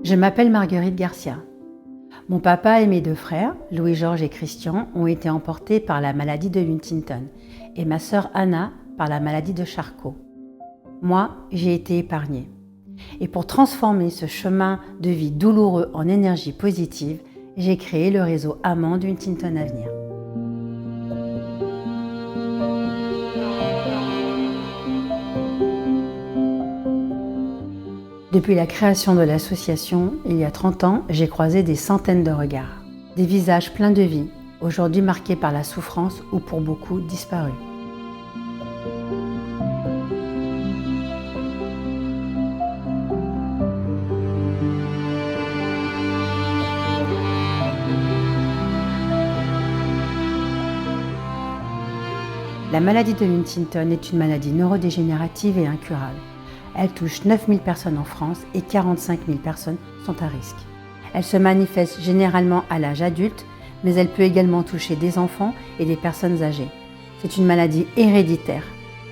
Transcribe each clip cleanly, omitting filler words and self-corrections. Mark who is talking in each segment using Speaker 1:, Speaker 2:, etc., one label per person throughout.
Speaker 1: Je m'appelle Marguerite Garcia. Mon papa et mes deux frères, Louis-Georges et Christian, ont été emportés par la maladie de Huntington et ma sœur Anna par la maladie de Charcot. Moi, j'ai été épargnée. Et pour transformer ce chemin de vie douloureux en énergie positive, j'ai créé le réseau Amande Huntington Avenir. Depuis la création de l'association, il y a 30 ans, j'ai croisé des centaines de regards. Des visages pleins de vie, aujourd'hui marqués par la souffrance ou pour beaucoup disparus. La maladie de Huntington est une maladie neurodégénérative et incurable. Elle touche 9000 personnes en France et 45 000 personnes sont à risque. Elle se manifeste généralement à l'âge adulte, mais elle peut également toucher des enfants et des personnes âgées. C'est une maladie héréditaire.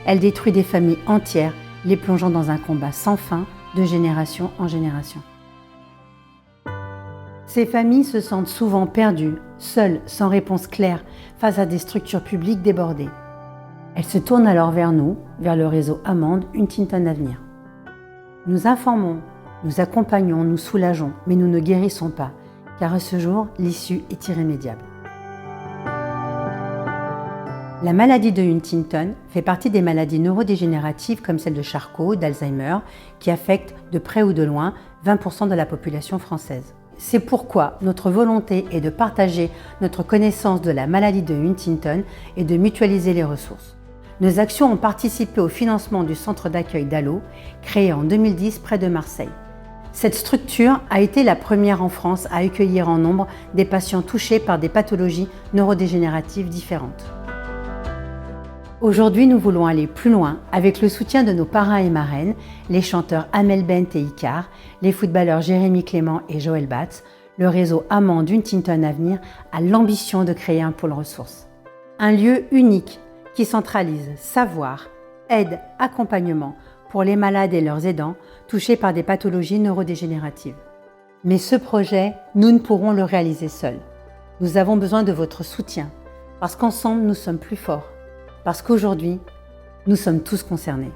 Speaker 1: Elle détruit des familles entières, les plongeant dans un combat sans fin de génération en génération. Ces familles se sentent souvent perdues, seules, sans réponse claire, face à des structures publiques débordées. Elles se tournent alors vers nous, vers le réseau Amande Huntington Avenir. Nous informons, nous accompagnons, nous soulageons, mais nous ne guérissons pas, car à ce jour, l'issue est irrémédiable. La maladie de Huntington fait partie des maladies neurodégénératives comme celle de Charcot, d'Alzheimer, qui affectent de près ou de loin 20% de la population française. C'est pourquoi notre volonté est de partager notre connaissance de la maladie de Huntington et de mutualiser les ressources. Nos actions ont participé au financement du centre d'accueil d'Allo, créé en 2010 près de Marseille. Cette structure a été la première en France à accueillir en nombre des patients touchés par des pathologies neurodégénératives différentes. Aujourd'hui, nous voulons aller plus loin avec le soutien de nos parrains et marraines, les chanteurs Amel Bent et Icar, les footballeurs Jérémy Clément et Joël Batz. Le réseau Amande Huntington Avenir a l'ambition de créer un pôle ressources. Un lieu unique qui centralise savoir, aide, accompagnement pour les malades et leurs aidants touchés par des pathologies neurodégénératives. Mais ce projet, nous ne pourrons le réaliser seuls. Nous avons besoin de votre soutien, parce qu'ensemble nous sommes plus forts, parce qu'aujourd'hui, nous sommes tous concernés.